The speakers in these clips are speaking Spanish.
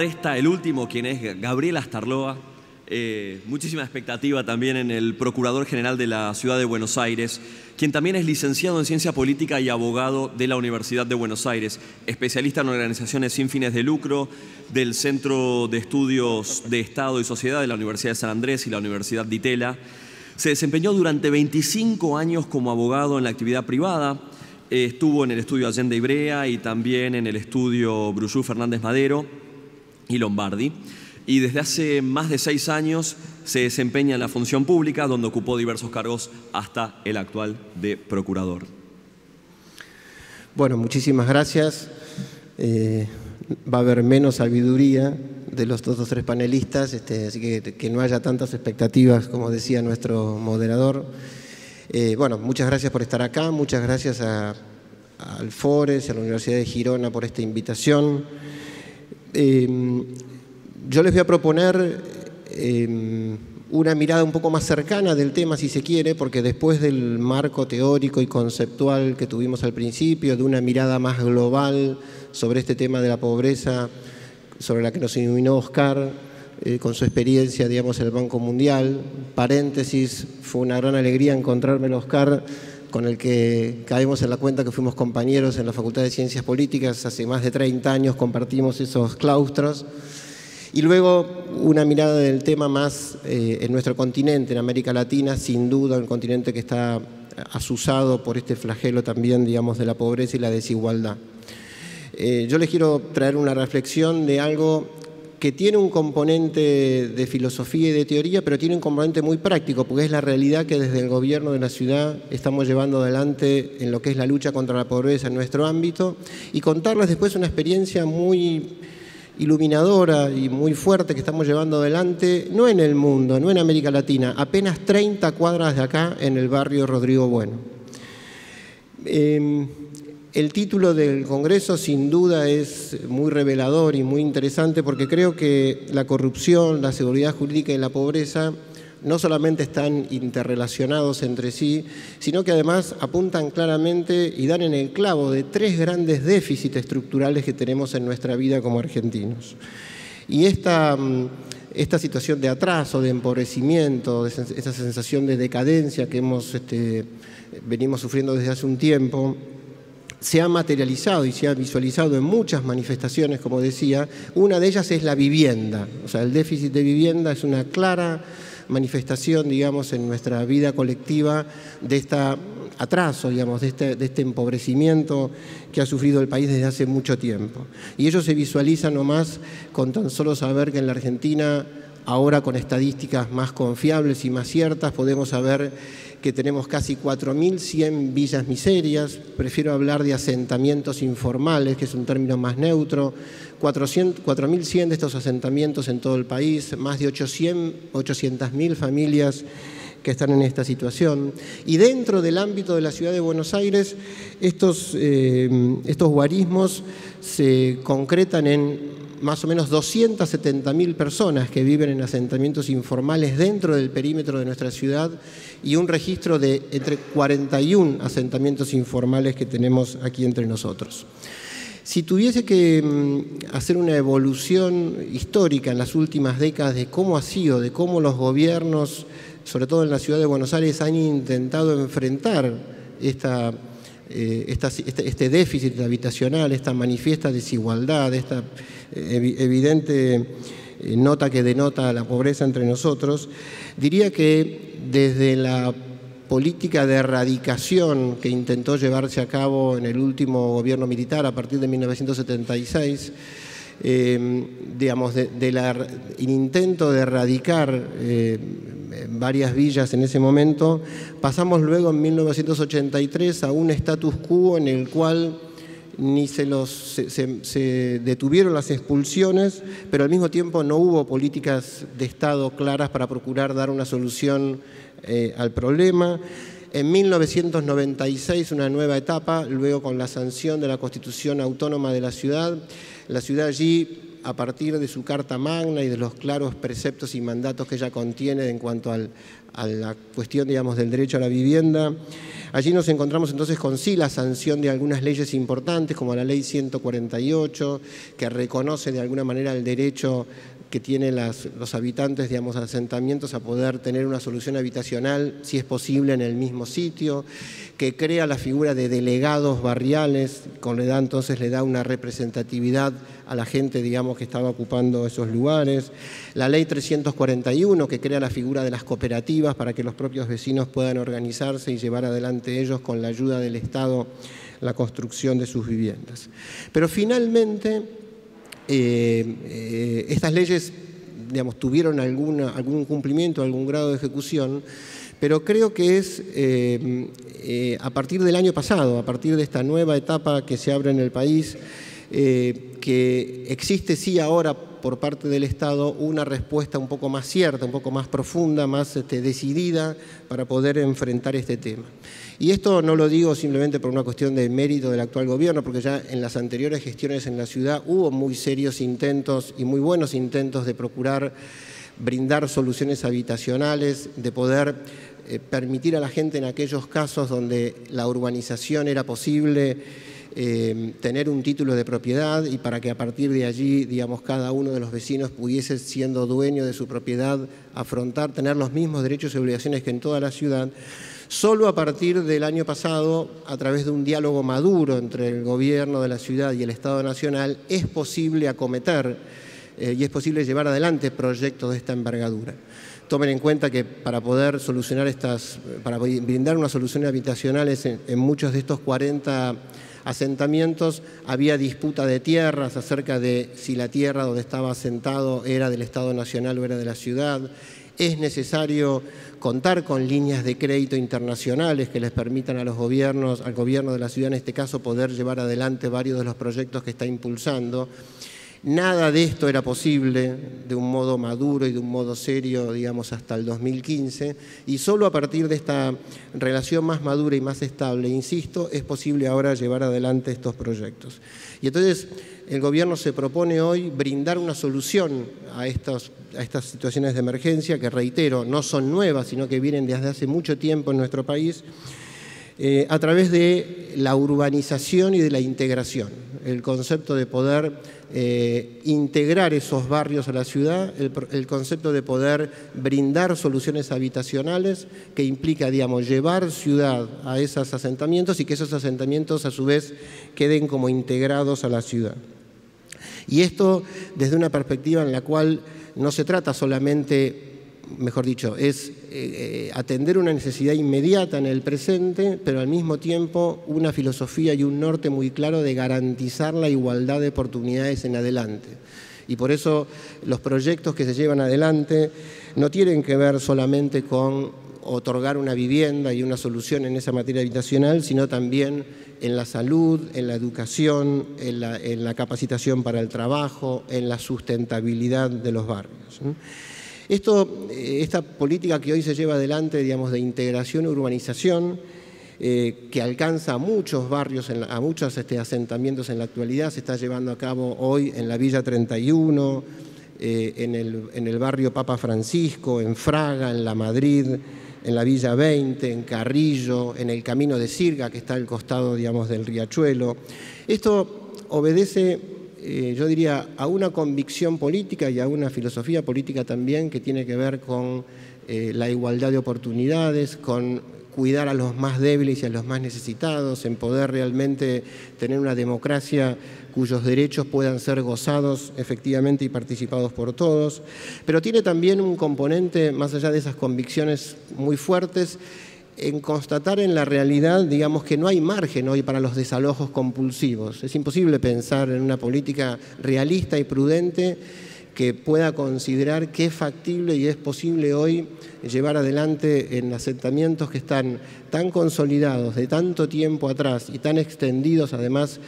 resta el último, quien es Gabriel Astarloa. Muchísima expectativa también en el Procurador General de la Ciudad de Buenos Aires, quien también es licenciado en Ciencia Política y abogado de la Universidad de Buenos Aires, especialista en organizaciones sin fines de lucro del Centro de Estudios de Estado y Sociedad de la Universidad de San Andrés y la Universidad de Itela. Se desempeñó durante 25 años como abogado en la actividad privada. Estuvo en el estudio Allende y Brea y también en el estudio Brullú Fernández Madero y Lombardi. Y desde hace más de 6 años se desempeña en la función pública, donde ocupó diversos cargos hasta el actual de procurador. Bueno, muchísimas gracias. Va a haber menos sabiduría de los otros 3 panelistas, así que no haya tantas expectativas, como decía nuestro moderador. Bueno, muchas gracias por estar acá, muchas gracias al Fores y a la Universidad de Girona por esta invitación. Yo les voy a proponer una mirada un poco más cercana del tema, si se quiere, porque después del marco teórico y conceptual que tuvimos al principio, de una mirada más global sobre este tema de la pobreza, sobre la que nos iluminó Oscar, con su experiencia, digamos, en el Banco Mundial. Paréntesis, fue una gran alegría encontrarme a Oscar, con el que caemos en la cuenta que fuimos compañeros en la Facultad de Ciencias Políticas, hace más de 30 años compartimos esos claustros. Y luego una mirada del tema más en nuestro continente, en América Latina, sin duda un continente que está azuzado por este flagelo también, digamos, de la pobreza y la desigualdad. Yo les quiero traer una reflexión de algo que tiene un componente de filosofía y de teoría, pero tiene un componente muy práctico, porque es la realidad que desde el gobierno de la ciudad estamos llevando adelante en lo que es la lucha contra la pobreza en nuestro ámbito, y contarles después una experiencia muy iluminadora y muy fuerte que estamos llevando adelante, no en el mundo, no en América Latina, apenas 30 cuadras de acá en el barrio Rodrigo Bueno. El título del Congreso sin duda es muy revelador y muy interesante, porque creo que la corrupción, la seguridad jurídica y la pobreza no solamente están interrelacionados entre sí, sino que además apuntan claramente y dan en el clavo de 3 grandes déficits estructurales que tenemos en nuestra vida como argentinos. Y esta situación de atraso, de empobrecimiento, esta sensación de decadencia que venimos sufriendo desde hace un tiempo, se ha materializado y se ha visualizado en muchas manifestaciones, como decía. Una de ellas es la vivienda. O sea, el déficit de vivienda es una clara manifestación, digamos, en nuestra vida colectiva de este atraso, digamos, de este empobrecimiento que ha sufrido el país desde hace mucho tiempo. Y ello se visualiza nomás con tan solo saber que en la Argentina, ahora con estadísticas más confiables y más ciertas, podemos saber que tenemos casi 4.100 villas miserias. Prefiero hablar de asentamientos informales, que es un término más neutro. 4.100 de estos asentamientos en todo el país, más de 800.000 familias que están en esta situación. Y dentro del ámbito de la Ciudad de Buenos Aires, estos guarismos se concretan en más o menos 270.000 personas que viven en asentamientos informales dentro del perímetro de nuestra ciudad, y un registro de entre 41 asentamientos informales que tenemos aquí entre nosotros. Si tuviese que hacer una evolución histórica en las últimas décadas de cómo ha sido, de cómo los gobiernos, sobre todo en la Ciudad de Buenos Aires, han intentado enfrentar este déficit habitacional, esta manifiesta desigualdad, esta evidente nota que denota la pobreza entre nosotros, diría que desde la política de erradicación que intentó llevarse a cabo en el último gobierno militar a partir de 1976, digamos, del intento de erradicar varias villas en ese momento, pasamos luego en 1983 a un status quo en el cual ni se detuvieron las expulsiones, pero al mismo tiempo no hubo políticas de Estado claras para procurar dar una solución al problema. En 1996 una nueva etapa, luego con la sanción de la Constitución Autónoma de la ciudad allí, a partir de su Carta Magna y de los claros preceptos y mandatos que ella contiene en cuanto a la cuestión, digamos, del derecho a la vivienda, Allí nos encontramos entonces con sí la sanción de algunas leyes importantes, como la Ley 148, que reconoce de alguna manera el derecho que tienen los habitantes, digamos, de asentamientos a poder tener una solución habitacional, si es posible, en el mismo sitio, que crea la figura de delegados barriales, entonces le da una representatividad a la gente, digamos, que estaba ocupando esos lugares. La Ley 341, que crea la figura de las cooperativas para que los propios vecinos puedan organizarse y llevar adelante ellos, con la ayuda del Estado, la construcción de sus viviendas. Pero finalmente, estas leyes, digamos, tuvieron algún cumplimiento, algún grado de ejecución, pero creo que es a partir del año pasado, a partir de esta nueva etapa que se abre en el país, que existe sí ahora por parte del Estado una respuesta un poco más cierta, un poco más profunda, más decidida para poder enfrentar este tema. Y esto no lo digo simplemente por una cuestión de mérito del actual gobierno, porque ya en las anteriores gestiones en la ciudad hubo muy serios intentos y muy buenos intentos de procurar brindar soluciones habitacionales, de poder permitir a la gente en aquellos casos donde la urbanización era posible, tener un título de propiedad, y para que a partir de allí, digamos, cada uno de los vecinos pudiese, siendo dueño de su propiedad, tener los mismos derechos y obligaciones que en toda la ciudad. Solo a partir del año pasado, a través de un diálogo maduro entre el gobierno de la ciudad y el Estado Nacional, es posible acometer y es posible llevar adelante proyectos de esta envergadura. Tomen en cuenta que para poder para brindar una solución habitacionales en muchos de estos 40 asentamientos había disputa de tierras acerca de si la tierra donde estaba asentado era del Estado Nacional o era de la ciudad. Es necesario contar con líneas de crédito internacionales que les permitan a los gobiernos, al gobierno de la ciudad en este caso, poder llevar adelante varios de los proyectos que está impulsando. Nada de esto era posible de un modo maduro y de un modo serio, digamos, hasta el 2015, y solo a partir de esta relación más madura y más estable, insisto, es posible ahora llevar adelante estos proyectos. Y entonces el gobierno se propone hoy brindar una solución a estas situaciones de emergencia, que reitero, no son nuevas, sino que vienen desde hace mucho tiempo en nuestro país, a través de la urbanización y de la integración. El concepto de poder integrar esos barrios a la ciudad, el concepto de poder brindar soluciones habitacionales que implica, digamos, llevar ciudad a esos asentamientos y que esos asentamientos a su vez queden como integrados a la ciudad. Y esto desde una perspectiva en la cual no se trata solamente, mejor dicho, es atender una necesidad inmediata en el presente, pero al mismo tiempo una filosofía y un norte muy claro de garantizar la igualdad de oportunidades en adelante. Y por eso los proyectos que se llevan adelante no tienen que ver solamente con otorgar una vivienda y una solución en esa materia habitacional, sino también en la salud, en la educación, en la capacitación para el trabajo, en la sustentabilidad de los barrios. Esta política que hoy se lleva adelante, digamos, de integración y urbanización, que alcanza a muchos barrios, a muchos asentamientos en la actualidad, se está llevando a cabo hoy en la Villa 31, en el barrio Papa Francisco, en Fraga, en La Madrid, en la Villa 20, en Carrillo, en el Camino de Sirga, que está al costado, digamos, del Riachuelo. Esto obedece, yo diría, a una convicción política y a una filosofía política también que tiene que ver con la igualdad de oportunidades, con cuidar a los más débiles y a los más necesitados, en poder realmente tener una democracia cuyos derechos puedan ser gozados efectivamente y participados por todos. Pero tiene también un componente, más allá de esas convicciones muy fuertes, en constatar en la realidad, digamos, que no hay margen hoy para los desalojos compulsivos. Es imposible pensar en una política realista y prudente que pueda considerar que es factible y es posible hoy llevar adelante en asentamientos que están tan consolidados de tanto tiempo atrás y tan extendidos además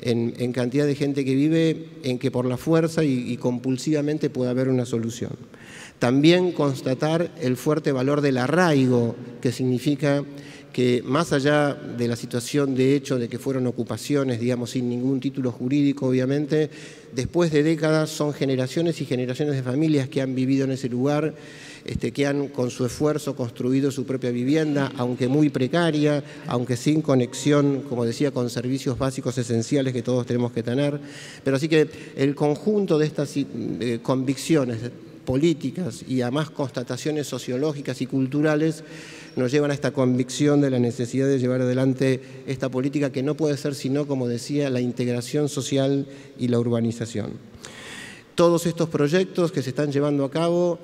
en cantidad de gente que vive, en que por la fuerza y compulsivamente pueda haber una solución. También constatar el fuerte valor del arraigo, que significa que más allá de la situación de hecho de que fueron ocupaciones, digamos, sin ningún título jurídico, obviamente, después de décadas son generaciones y generaciones de familias que han vivido en ese lugar, que han con su esfuerzo construido su propia vivienda, aunque muy precaria, aunque sin conexión, como decía, con servicios básicos esenciales que todos tenemos que tener. Pero así que el conjunto de estas convicciones políticas y además constataciones sociológicas y culturales nos llevan a esta convicción de la necesidad de llevar adelante esta política que no puede ser sino, como decía, la integración social y la urbanización. Todos estos proyectos que se están llevando a cabo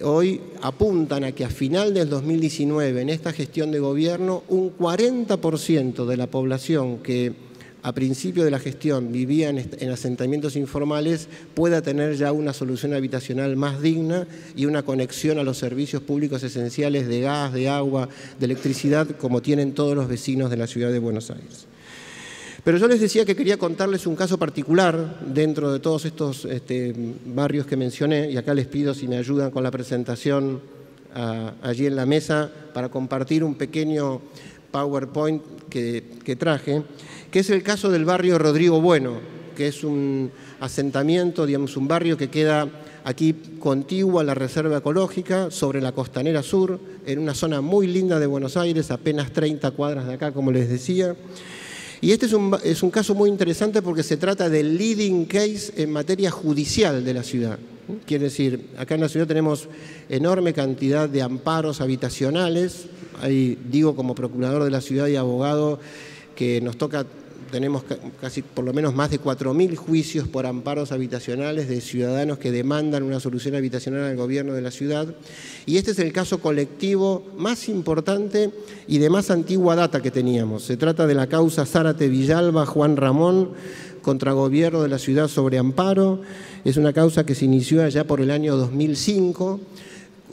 hoy apuntan a que a final del 2019, en esta gestión de gobierno, un 40% de la población que a principio de la gestión vivía en asentamientos informales pueda tener ya una solución habitacional más digna y una conexión a los servicios públicos esenciales de gas, de agua, de electricidad, como tienen todos los vecinos de la ciudad de Buenos Aires. Pero yo les decía que quería contarles un caso particular dentro de todos estos barrios que mencioné, y acá les pido si me ayudan con la presentación allí en la mesa para compartir un pequeño PowerPoint que traje, que es el caso del barrio Rodrigo Bueno, que es un asentamiento, digamos, un barrio que queda aquí contiguo a la Reserva Ecológica, sobre la Costanera Sur, en una zona muy linda de Buenos Aires, apenas 30 cuadras de acá, como les decía. Y este es un caso muy interesante porque se trata del leading case en materia judicial de la ciudad. Quiere decir, acá en la ciudad tenemos enorme cantidad de amparos habitacionales. Ahí digo, como procurador de la ciudad y abogado, que tenemos casi por lo menos más de 4.000 juicios por amparos habitacionales de ciudadanos que demandan una solución habitacional al gobierno de la ciudad. Y este es el caso colectivo más importante y de más antigua data que teníamos. Se trata de la causa Zárate Villalba Juan Ramón contra gobierno de la ciudad sobre amparo. Es una causa que se inició allá por el año 2005,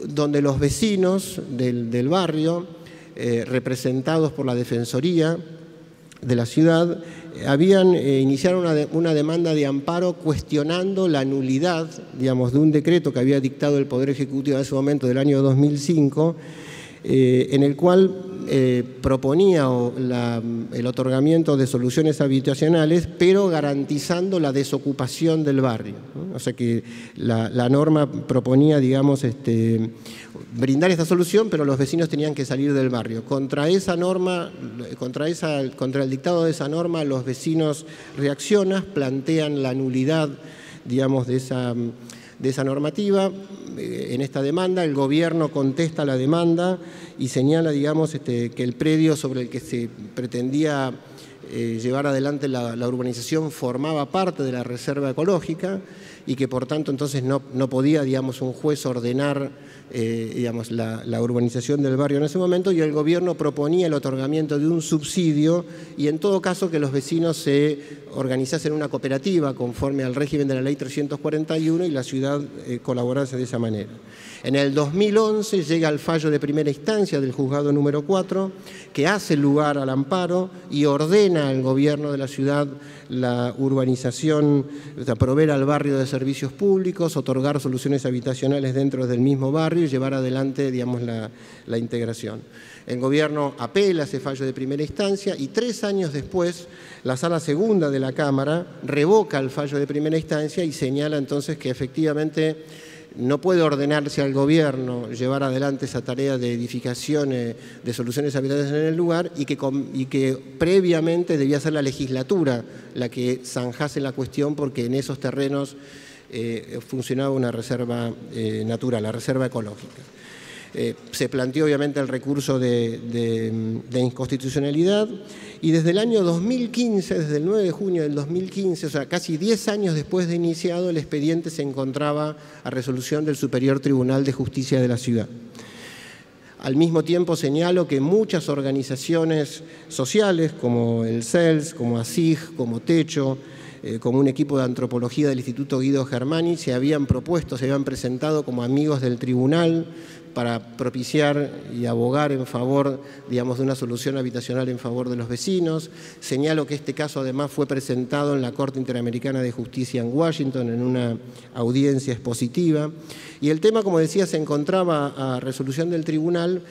donde los vecinos del barrio, representados por la Defensoría de la ciudad, iniciaron una demanda de amparo cuestionando la nulidad, digamos, de un decreto que había dictado el Poder Ejecutivo en ese momento del año 2005, en el cual proponía el otorgamiento de soluciones habitacionales, pero garantizando la desocupación del barrio, ¿no? O sea que la norma proponía, digamos, brindar esta solución, pero los vecinos tenían que salir del barrio. Contra esa norma, contra el dictado de esa norma, los vecinos reaccionan, plantean la nulidad, digamos, de esa normativa. En esta demanda, el gobierno contesta la demanda y señala, digamos, que el predio sobre el que se pretendía llevar adelante la urbanización formaba parte de la Reserva Ecológica y que por tanto entonces no podía, digamos, un juez ordenar digamos, la urbanización del barrio en ese momento, y el gobierno proponía el otorgamiento de un subsidio y en todo caso que los vecinos se organizasen en una cooperativa conforme al régimen de la ley 341 y la ciudad colaborase de esa manera. En el 2011 llega el fallo de primera instancia del juzgado número 4 que hace lugar al amparo y ordena al gobierno de la ciudad la urbanización, proveer al barrio de servicios públicos, otorgar soluciones habitacionales dentro del mismo barrio y llevar adelante, digamos, la integración. El gobierno apela a ese fallo de primera instancia y 3 años después la Sala Segunda de la Cámara revoca el fallo de primera instancia y señala entonces que efectivamente no puede ordenarse al gobierno llevar adelante esa tarea de edificación de soluciones habitacionales en el lugar y que previamente debía ser la legislatura la que zanjase la cuestión porque en esos terrenos funcionaba una reserva natural, la reserva ecológica. Se planteó obviamente el recurso de inconstitucionalidad y desde el año 2015, desde el 9 de junio del 2015, o sea, casi 10 años después de iniciado, el expediente se encontraba a resolución del Superior Tribunal de Justicia de la ciudad. Al mismo tiempo señalo que muchas organizaciones sociales como el CELS, como ASIG, como Techo, como un equipo de antropología del Instituto Guido Germani, se habían presentado como amigos del tribunal para propiciar y abogar en favor, digamos, de una solución habitacional en favor de los vecinos. Señalo que este caso además fue presentado en la Corte Interamericana de Justicia en Washington en una audiencia expositiva. Y el tema, como decía, se encontraba a resolución del tribunal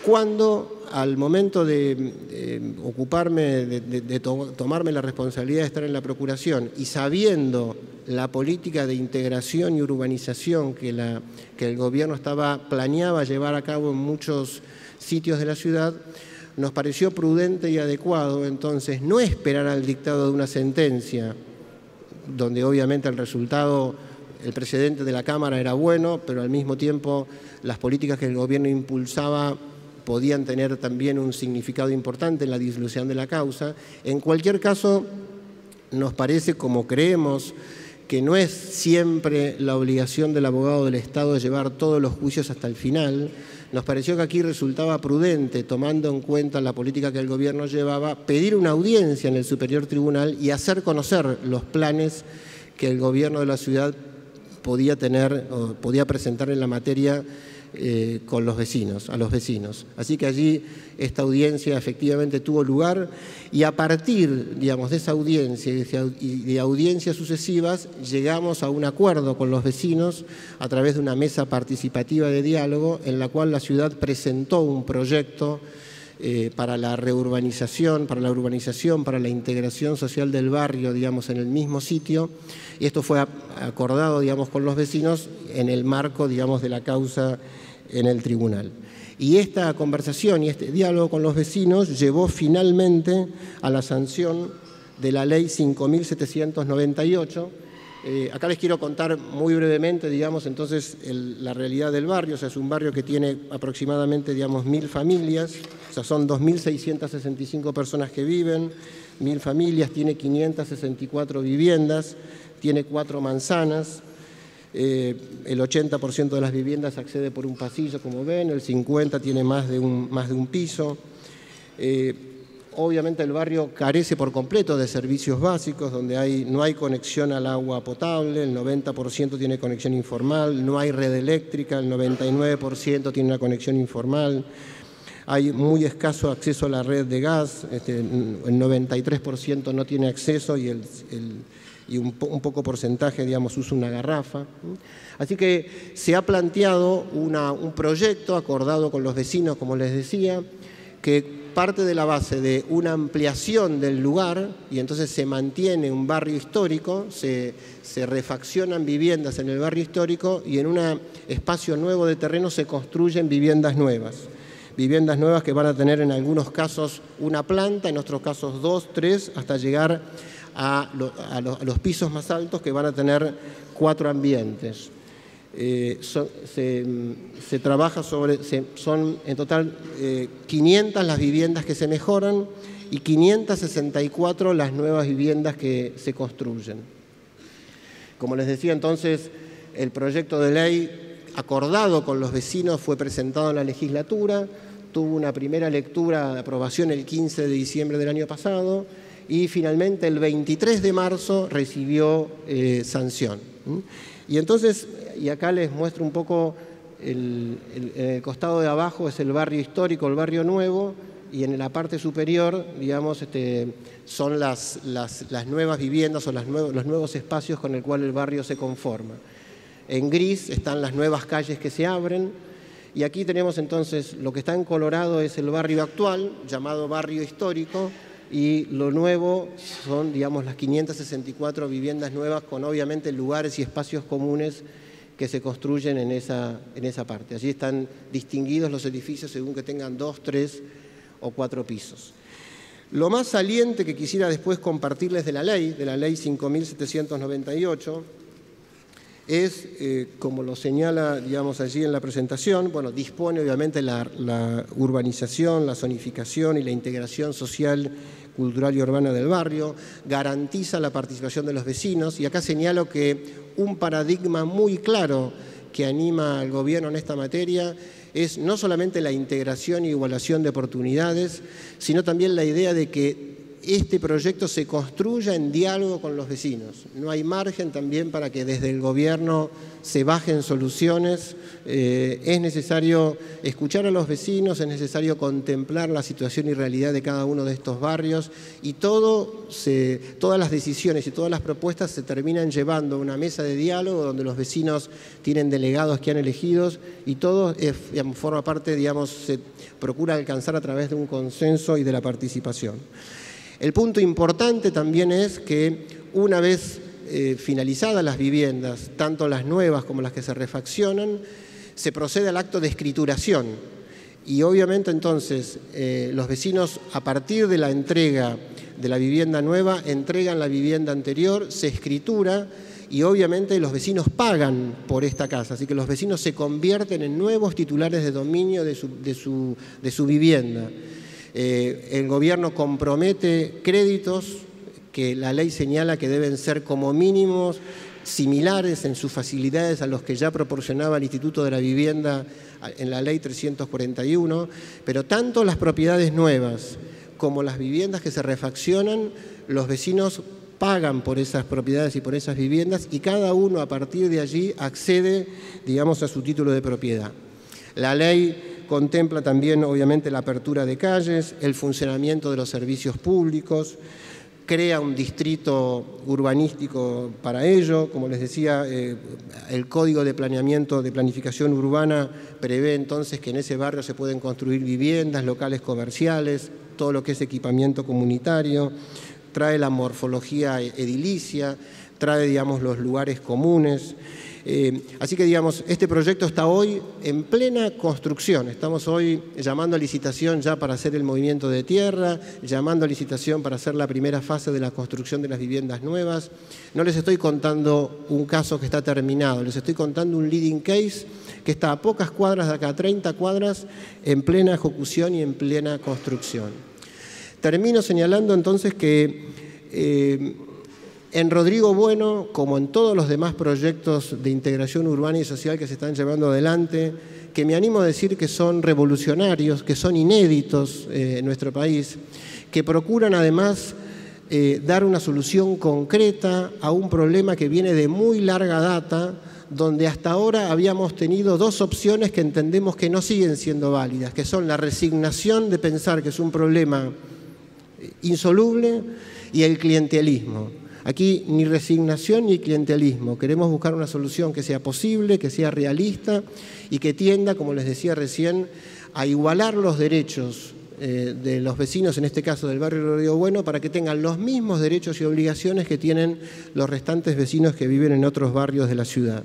cuando al momento de ocuparme, de tomarme la responsabilidad de estar en la Procuración y sabiendo la política de integración y urbanización que el gobierno planeaba llevar a cabo en muchos sitios de la ciudad, nos pareció prudente y adecuado entonces no esperar al dictado de una sentencia, donde obviamente el resultado, el precedente de la Cámara era bueno, pero al mismo tiempo las políticas que el gobierno impulsaba podían tener también un significado importante en la disolución de la causa. En cualquier caso, nos parece, como creemos, que no es siempre la obligación del abogado del Estado llevar todos los juicios hasta el final. Nos pareció que aquí resultaba prudente, tomando en cuenta la política que el gobierno llevaba, pedir una audiencia en el Superior Tribunal y hacer conocer los planes que el gobierno de la ciudad podía tener o podía presentar en la materia con los vecinos, a los vecinos. Así que allí esta audiencia efectivamente tuvo lugar y a partir, digamos, de esa audiencia y de audiencias sucesivas llegamos a un acuerdo con los vecinos a través de una mesa participativa de diálogo en la cual la ciudad presentó un proyecto para la reurbanización, para la integración social del barrio, digamos, en el mismo sitio, y esto fue acordado, digamos, con los vecinos en el marco, digamos, de la causa en el tribunal. Y esta conversación y este diálogo con los vecinos llevó finalmente a la sanción de la Ley 5.798. Acá les quiero contar muy brevemente, digamos, entonces la realidad del barrio. O sea, es un barrio que tiene aproximadamente, digamos, 1.000 familias, o sea, son 2.665 personas que viven, 1.000 familias, tiene 564 viviendas, tiene 4 manzanas, el 80% de las viviendas accede por un pasillo, como ven, el 50% tiene más de un piso. Obviamente el barrio carece por completo de servicios básicos, donde no hay conexión al agua potable, el 90% tiene conexión informal, no hay red eléctrica, el 99% tiene una conexión informal, hay muy escaso acceso a la red de gas, el 93% no tiene acceso y un poco porcentaje, digamos, usa una garrafa. Así que se ha planteado un proyecto acordado con los vecinos, como les decía, que parte de la base de una ampliación del lugar y entonces se mantiene un barrio histórico, se refaccionan viviendas en el barrio histórico y en un espacio nuevo de terreno se construyen viviendas nuevas que van a tener en algunos casos una planta, en otros casos 2, 3, hasta llegar a los pisos más altos que van a tener 4 ambientes. Se trabaja son en total 500 las viviendas que se mejoran y 564 las nuevas viviendas que se construyen. Como les decía entonces, el proyecto de ley acordado con los vecinos fue presentado en la legislatura, tuvo una primera lectura de aprobación el 15 de diciembre del año pasado y finalmente el 23 de marzo recibió sanción. Y entonces, y acá les muestro un poco, el costado de abajo es el barrio histórico, el barrio nuevo, y en la parte superior, digamos, son las nuevas viviendas o los nuevos espacios con el cual el barrio se conforma. En gris están las nuevas calles que se abren, y aquí tenemos entonces, lo que está en colorado es el barrio actual, llamado barrio histórico, y lo nuevo son, digamos, las 564 viviendas nuevas con obviamente lugares y espacios comunes que se construyen en esa parte. Allí están distinguidos los edificios según que tengan 2, 3 o 4 pisos. Lo más saliente que quisiera después compartirles de la ley 5.798, es, como lo señala, digamos, allí en la presentación, bueno, dispone obviamente la urbanización, la zonificación y la integración social, cultural y urbana del barrio, garantiza la participación de los vecinos, y acá señalo que un paradigma muy claro que anima al gobierno en esta materia es no solamente la integración y igualación de oportunidades, sino también la idea de que este proyecto se construya en diálogo con los vecinos. No hay margen también para que desde el gobierno se bajen soluciones. Es necesario escuchar a los vecinos, es necesario contemplar la situación y realidad de cada uno de estos barrios y todas las decisiones y todas las propuestas se terminan llevando a una mesa de diálogo donde los vecinos tienen delegados que han elegido y todo forma parte, digamos, se procura alcanzar a través de un consenso y de la participación. El punto importante también es que una vez finalizadas las viviendas, tanto las nuevas como las que se refaccionan, se procede al acto de escrituración. Y obviamente entonces los vecinos, a partir de la entrega de la vivienda nueva, entregan la vivienda anterior, se escritura y obviamente los vecinos pagan por esta casa. Así que los vecinos se convierten en nuevos titulares de dominio de su vivienda. El gobierno compromete créditos que la ley señala que deben ser como mínimos similares en sus facilidades a los que ya proporcionaba el Instituto de la Vivienda en la Ley 341, pero tanto las propiedades nuevas como las viviendas que se refaccionan, los vecinos pagan por esas propiedades y por esas viviendas y cada uno a partir de allí accede, digamos, a su título de propiedad. La ley contempla también, obviamente, la apertura de calles, el funcionamiento de los servicios públicos, crea un distrito urbanístico para ello. Como les decía, el Código de Planeamiento de Planificación Urbana prevé entonces que en ese barrio se pueden construir viviendas, locales comerciales, todo lo que es equipamiento comunitario, trae la morfología edilicia, trae, digamos, los lugares comunes. Así que, digamos, este proyecto está hoy en plena construcción. Estamos hoy llamando a licitación ya para hacer el movimiento de tierra, llamando a licitación para hacer la primera fase de la construcción de las viviendas nuevas. No les estoy contando un caso que está terminado, les estoy contando un leading case que está a pocas cuadras de acá, 30 cuadras, en plena ejecución y en plena construcción. Termino señalando entonces que en Rodrigo Bueno, como en todos los demás proyectos de integración urbana y social que se están llevando adelante, que me animo a decir que son revolucionarios, que son inéditos en nuestro país, que procuran además dar una solución concreta a un problema que viene de muy larga data, donde hasta ahora habíamos tenido dos opciones que entendemos que no siguen siendo válidas, que son la resignación de pensar que es un problema insoluble y el clientelismo. Aquí ni resignación ni clientelismo. Queremos buscar una solución que sea posible, que sea realista y que tienda, como les decía recién, a igualar los derechos de los vecinos, en este caso del barrio Rodrigo Bueno, para que tengan los mismos derechos y obligaciones que tienen los restantes vecinos que viven en otros barrios de la ciudad.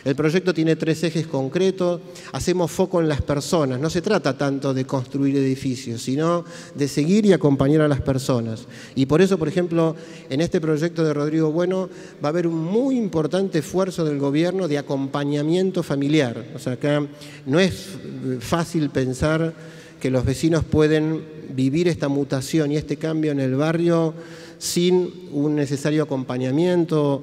El proyecto tiene 3 ejes concretos, hacemos foco en las personas, no se trata tanto de construir edificios, sino de seguir y acompañar a las personas. Y por eso, por ejemplo, en este proyecto de Rodrigo Bueno va a haber un muy importante esfuerzo del gobierno de acompañamiento familiar. O sea, acá no es fácil pensar que los vecinos pueden vivir esta mutación y este cambio en el barrio sin un necesario acompañamiento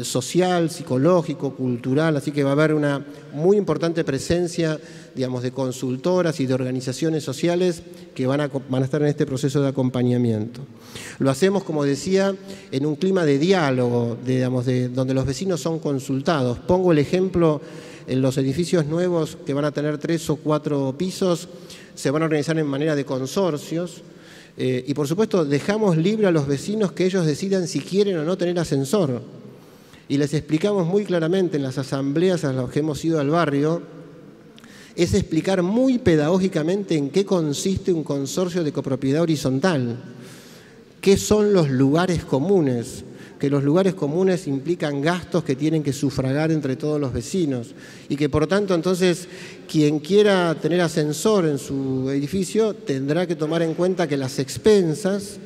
social, psicológico, cultural. Así que va a haber una muy importante presencia, digamos, de consultoras y de organizaciones sociales que van a estar en este proceso de acompañamiento. Lo hacemos, como decía, en un clima de diálogo, digamos, donde los vecinos son consultados. Pongo el ejemplo, en los edificios nuevos que van a tener 3 o 4 pisos, se van a organizar en manera de consorcios. Y por supuesto dejamos libre a los vecinos que ellos decidan si quieren o no tener ascensor. Y les explicamos muy claramente en las asambleas a las que hemos ido al barrio, es explicar muy pedagógicamente en qué consiste un consorcio de copropiedad horizontal, qué son los lugares comunes, que los lugares comunes implican gastos que tienen que sufragar entre todos los vecinos y que por tanto entonces quien quiera tener ascensor en su edificio tendrá que tomar en cuenta que las expensas,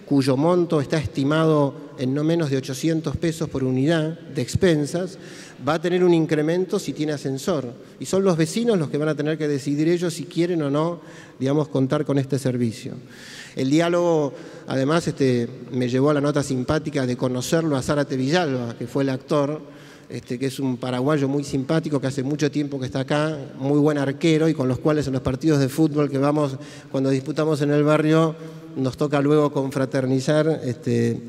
cuyo monto está estimado en no menos de 800 pesos por unidad de expensas, va a tener un incremento si tiene ascensor. Y son los vecinos los que van a tener que decidir ellos si quieren o no, digamos, contar con este servicio. El diálogo, además, me llevó a la nota simpática de conocerlo a Zárate Villalba, que fue el actor, que es un paraguayo muy simpático, que hace mucho tiempo que está acá, muy buen arquero, y con los cuales en los partidos de fútbol que vamos, cuando disputamos en el barrio, nos toca luego confraternizar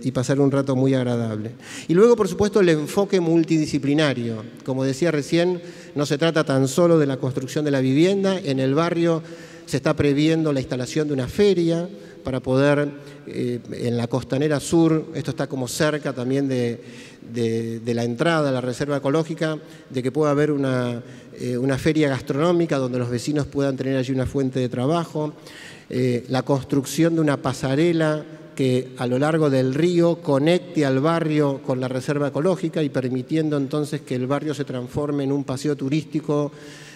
y pasar un rato muy agradable. Y luego, por supuesto, el enfoque multidisciplinario. Como decía recién, no se trata tan solo de la construcción de la vivienda. En el barrio se está previendo la instalación de una feria para poder, en la Costanera Sur, esto está como cerca también de la entrada a la reserva ecológica, de que pueda haber una feria gastronómica donde los vecinos puedan tener allí una fuente de trabajo. La construcción de una pasarela que a lo largo del río conecte al barrio con la reserva ecológica y permitiendo entonces que el barrio se transforme en un paseo turístico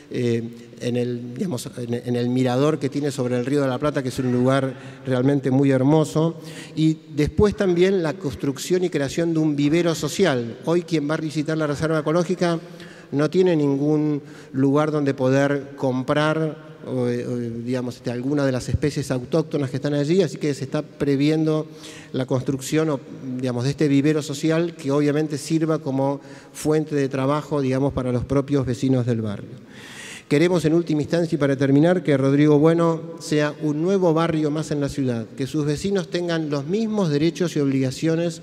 en el mirador que tiene sobre el Río de la Plata, que es un lugar realmente muy hermoso. Y después también la construcción y creación de un vivero social. Hoy quien va a visitar la reserva ecológica no tiene ningún lugar donde poder comprar alguna de las especies autóctonas que están allí, así que se está previendo la construcción de este vivero social que obviamente sirva como fuente de trabajo para los propios vecinos del barrio. Queremos en última instancia y para terminar que Rodrigo Bueno sea un nuevo barrio más en la ciudad, que sus vecinos tengan los mismos derechos y obligaciones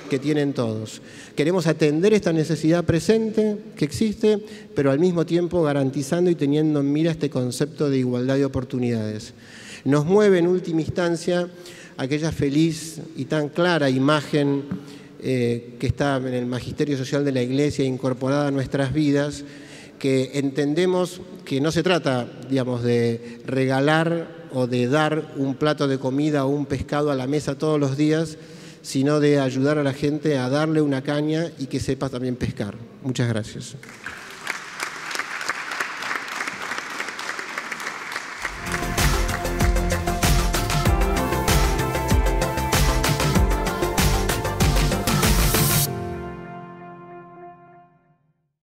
que tienen todos. Queremos atender esta necesidad presente que existe, pero al mismo tiempo garantizando y teniendo en mira este concepto de igualdad de oportunidades. Nos mueve en última instancia aquella feliz y tan clara imagen que está en el magisterio social de la Iglesia incorporada a nuestras vidas, que entendemos que no se trata, de regalar o de dar un plato de comida o un pescado a la mesa todos los días, sino de ayudar a la gente a darle una caña y que sepa también pescar. Muchas gracias.